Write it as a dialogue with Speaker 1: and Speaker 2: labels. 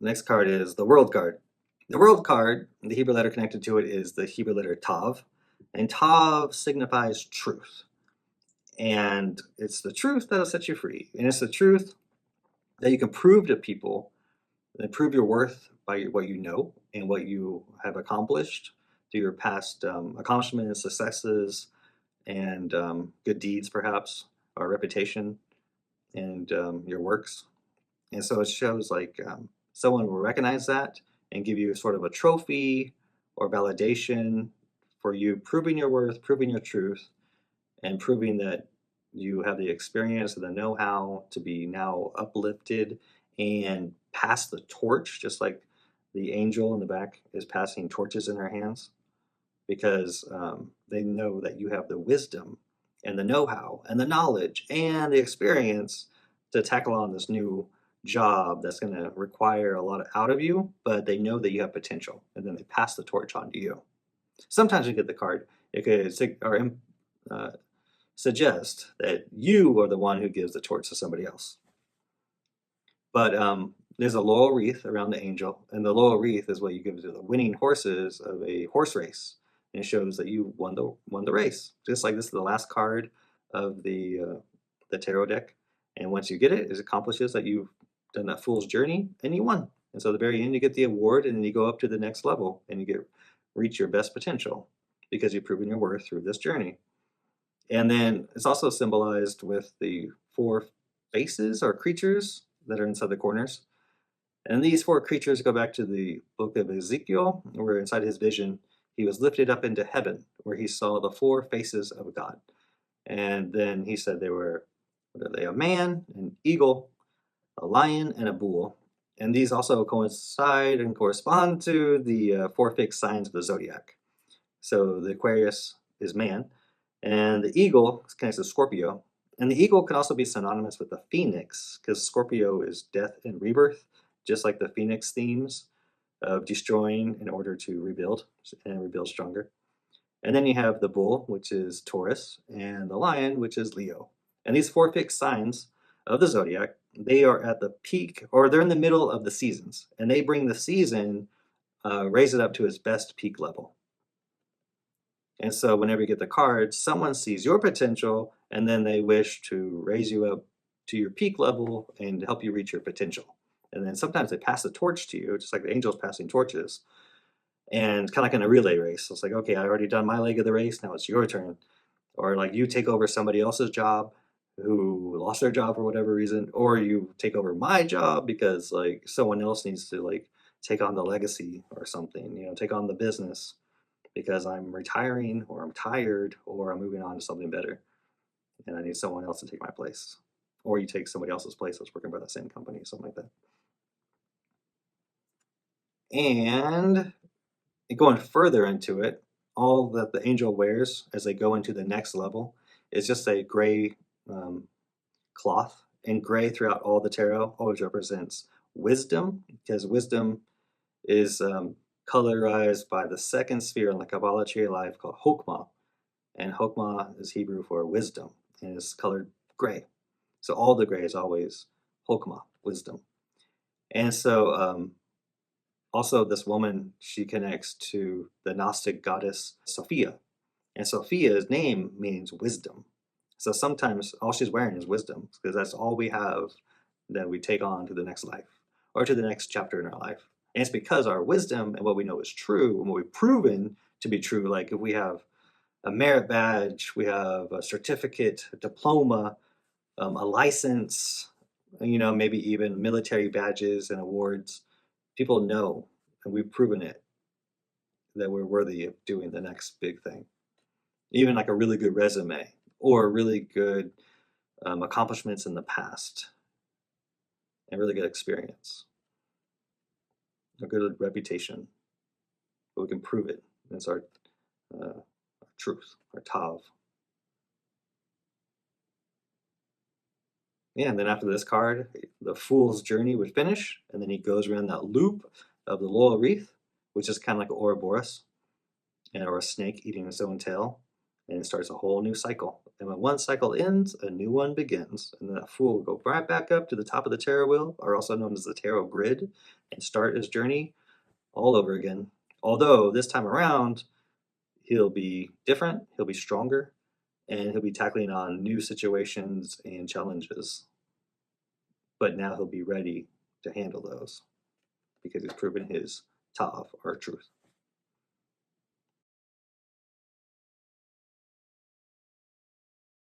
Speaker 1: Next card is the World card. The World card, the Hebrew letter connected to it is the Hebrew letter Tav, and Tav signifies truth. And it's the truth that'll set you free. And it's the truth that you can prove to people and prove your worth by what you know and what you have accomplished through your past accomplishments, successes, and good deeds, perhaps, or reputation, and your works. And so it shows like someone will recognize that and give you sort of a trophy or validation for you proving your worth, proving your truth, and proving that you have the experience and the know-how to be now uplifted and pass the torch, just like the angel in the back is passing torches in her hands, because they know that you have the wisdom and the know-how and the knowledge and the experience to tackle on this new job that's going to require a lot out of you, but they know that you have potential, and then they pass the torch on to you. Sometimes you get the card, it could suggest that you are the one who gives the torch to somebody else. But there's a laurel wreath around the angel, and the laurel wreath is what you give to the winning horses of a horse race. And it shows that you won the race. Just like this is the last card of the tarot deck. And once you get it, it accomplishes that you've done that fool's journey and you won. And so at the very end, you get the award, and then you go up to the next level and you reach your best potential because you've proven your worth through this journey. And then it's also symbolized with the 4 faces or creatures that are inside the corners. And these 4 creatures go back to the book of Ezekiel, where inside his vision, he was lifted up into heaven, where he saw the 4 faces of God. And then he said they were, what are they? A man, an eagle, a lion, and a bull. And these also coincide and correspond to the 4 fixed signs of the zodiac. So the Aquarius is man, and the eagle connects to Scorpio. And the eagle can also be synonymous with the phoenix, because Scorpio is death and rebirth, just like the phoenix themes of destroying in order to rebuild and rebuild stronger. And then you have the bull, which is Taurus, and the lion, which is Leo. And these 4 fixed signs of the zodiac, they are at the peak, or they're in the middle of the seasons, and they bring the season, raise it up to its best peak level. And so whenever you get the card, someone sees your potential, and then they wish to raise you up to your peak level and help you reach your potential. And then sometimes they pass the torch to you, just like the angels passing torches, and kind of like in a relay race. So it's like, okay, I already done my leg of the race, now it's your turn. Or like you take over somebody else's job who lost their job for whatever reason, or you take over my job because like someone else needs to like take on the legacy or something, take on the business because I'm retiring or I'm tired or I'm moving on to something better and I need someone else to take my place. Or you take somebody else's place that's working by the same company, something like that. And going further into it, all that the angel wears as they go into the next level is just a gray cloth. And gray throughout all the tarot always represents wisdom, because wisdom is colorized by the second sphere in the Kabbalah tree of life called Chokmah. And Chokmah is Hebrew for wisdom, and it's colored gray. So all the gray is always Chokmah, wisdom. And so also this woman, she connects to the Gnostic goddess Sophia. And Sophia's name means wisdom. So sometimes all she's wearing is wisdom, because that's all we have that we take on to the next life or to the next chapter in our life. And it's because our wisdom and what we know is true and what we've proven to be true. Like if we have a merit badge, we have a certificate, a diploma, a license, maybe even military badges and awards. People know, and we've proven it, that we're worthy of doing the next big thing. Even like a really good resume or really good accomplishments in the past and really good experience, a good reputation, but we can prove it. It's our truth, our Tav. Yeah, and then after this card, the Fool's journey would finish, and then he goes around that loop of the laurel wreath, which is kind of like an Ouroboros, or a snake eating its own tail. and it starts a whole new cycle. And when one cycle ends, a new one begins. And then that fool will go right back up to the top of the tarot wheel, or also known as the tarot grid, and start his journey all over again. Although this time around, he'll be different, he'll be stronger, and he'll be tackling on new situations and challenges. But now he'll be ready to handle those because he's proven his ta'af, or truth.